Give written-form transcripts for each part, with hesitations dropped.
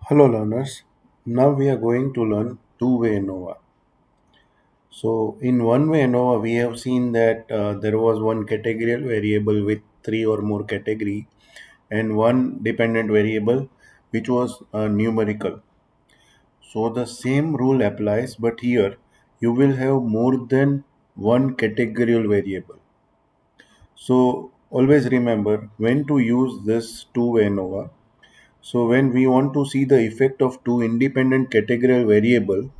Hello learners, now we are going to learn two-way ANOVA. So in one-way ANOVA we have seen that there was one categorical variable with three or more category and one dependent variable which was numerical. So the same rule applies, but here you will have more than one categorical variable. So always remember when to use this two-way ANOVA. So when we want to see the effect of two independent categorical variable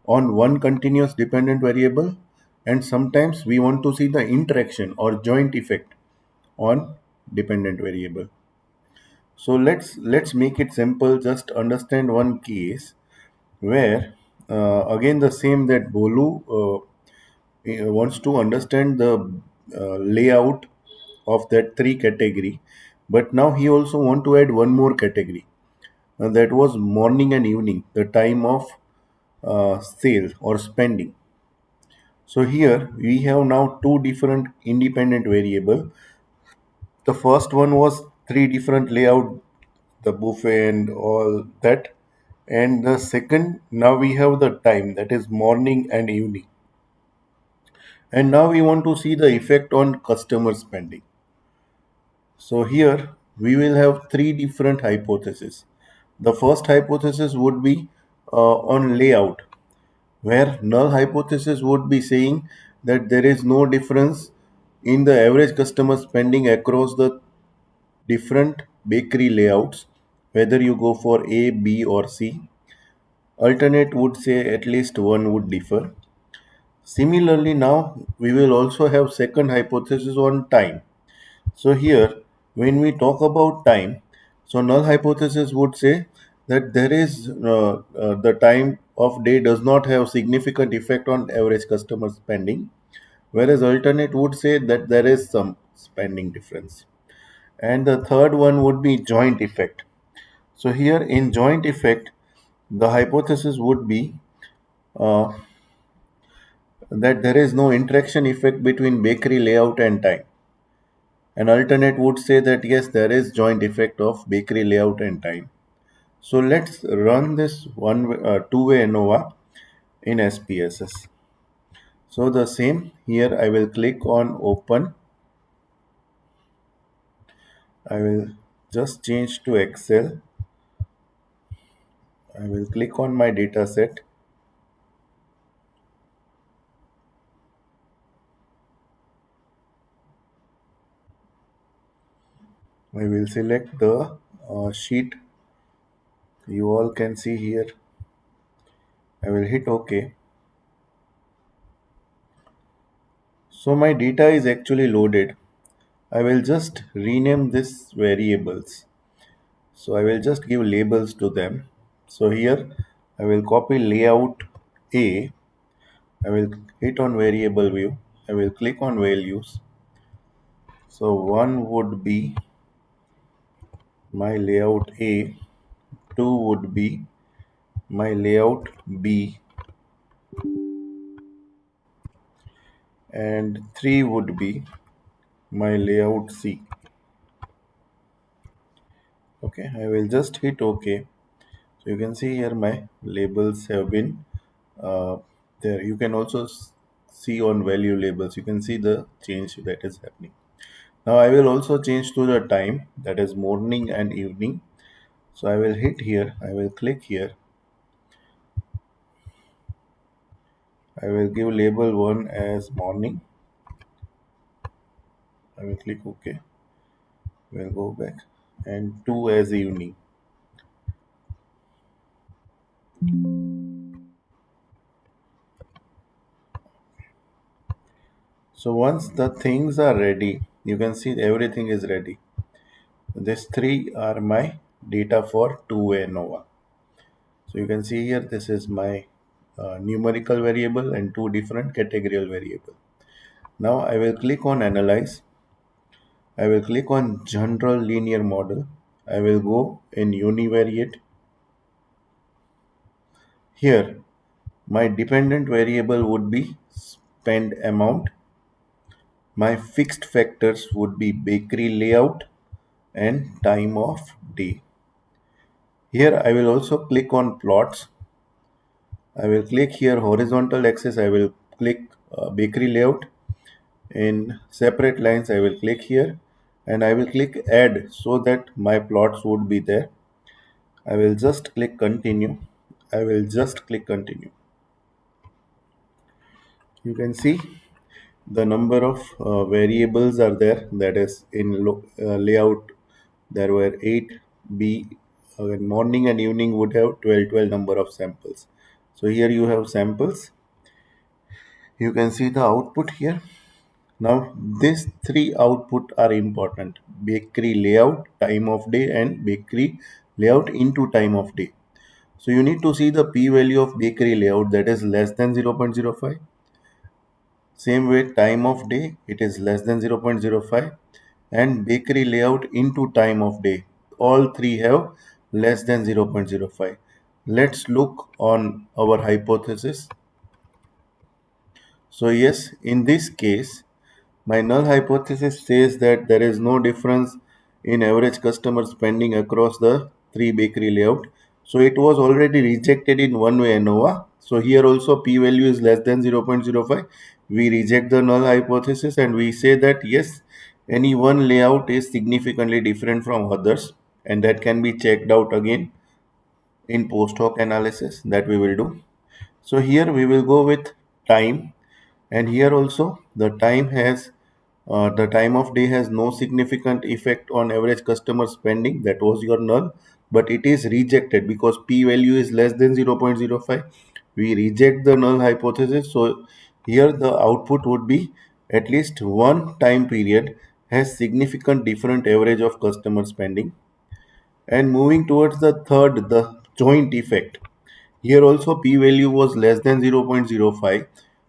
on one continuous dependent variable, and sometimes we want to see the interaction or joint effect on dependent variable. So let's make it simple. Just understand one case where again the same that Bolu wants to understand the layout of that three category, but now he also want to add one more category. That was morning and evening, the time of sale or spending. So here we have now two different independent variable. The first one was three different layout, the buffet and all that. And the second, now we have the time, that is morning and evening. And now we want to see the effect on customer spending. So here we will have three different hypotheses. The first hypothesis would be on layout, where null hypothesis would be saying that there is no difference in the average customer spending across the different bakery layouts, whether you go for A, B, or C. Alternate would say at least one would differ. Similarly, now we will also have second hypothesis on time. So here, when we talk about time, so null hypothesis would say that there is the time of day does not have significant effect on average customer spending, whereas alternate would say that there is some spending difference. And the third one would be joint effect. So here in joint effect, the hypothesis would be uh, that there is no interaction effect between bakery layout and time. An alternate would say that yes, there is joint effect of bakery layout and time. So let's run this two-way ANOVA in SPSS. So the same here, I will click on open. I will just change to Excel. I will click on my data set. I will select the sheet you all can see here. I will hit OK. So my data is actually loaded. I will just rename this variables. So I will just give labels to them. So here I will copy layout A. I will hit on variable view. I will click on values. So one would be my layout A, two would be my layout B, and three would be my layout C. Okay, I will just hit OK. So you can see here my labels have been uh, there. You can also see on value labels. You can see the change that is happening. Now I will also change to the time, that is morning and evening. So I will hit here. I will click here. I will give label 1 as morning. I will click OK. We'll go back, and 2 as evening. So once the things are ready, you can see everything is ready. These three are my data for two-way ANOVA. So you can see here this is my numerical variable and two different categorical variable. Now I will click on analyze. I will click on general linear model. I will go in univariate. Here my dependent variable would be spend amount. My fixed factors would be bakery layout and time of day. Here I will also click on plots. I will click here horizontal axis. I will click bakery layout. In separate lines I will click here and I will click add so that my plots would be there. I will just click continue. I will just click continue. You can see the number of variables are there, that is in layout there were 8 b in morning and evening would have 12 number of samples. So here you have samples. You can see the output here. Now these three output are important: bakery layout, time of day, and bakery layout into time of day. So you need to see the p value of bakery layout, that is less than 0.05. Same way time of day, it is less than 0.05, and bakery layout into time of day. All three have less than 0.05. Let's look on our hypothesis. So yes, in this case, my null hypothesis says that there is no difference in average customer spending across the three bakery layout. So it was already rejected in one way ANOVA. So here also p value is less than 0.05. We reject the null hypothesis and we say that yes, any one layout is significantly different from others, and that can be checked out again in post hoc analysis that we will do. So here we will go with time, and here also the time of day has no significant effect on average customer spending. That was your null, but it is rejected because p value is less than 0.05. We reject the null hypothesis. So here the output would be at least one time period has significant different average of customer spending. And moving towards the third, the joint effect. Here also p-value was less than 0.05.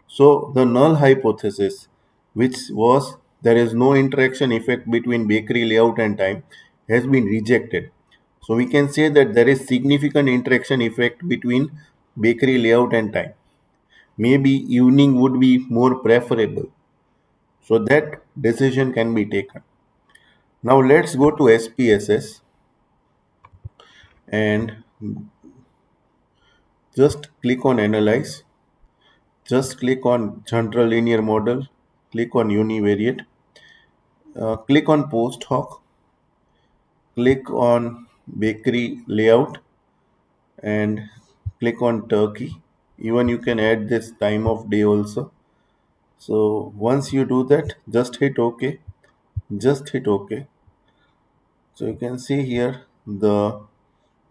So the null hypothesis, which was there is no interaction effect between bakery layout and time, has been rejected. So we can say that there is significant interaction effect between bakery layout and time. Maybe evening would be more preferable. So that decision can be taken. Now let's go to SPSS and just click on analyze. Just click on general linear model, click on univariate, click on post hoc, click on bakery layout, and click on Turkey. Even you can add this time of day also. So once you do that, just hit OK. Just hit OK. So you can see here the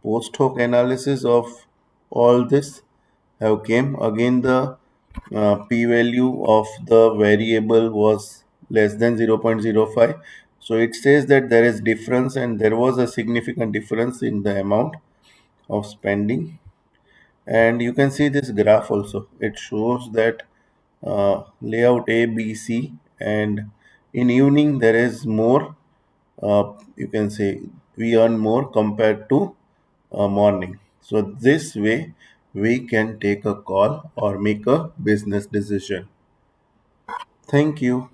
post hoc analysis of all this have came. Again the p-value of the variable was less than 0.05. So it says that there is difference and there was a significant difference in the amount of spending. And you can see this graph also. It shows that layout A, B, C, and in evening there is more. You can say we earn more compared to morning. So this way we can take a call or make a business decision. Thank you.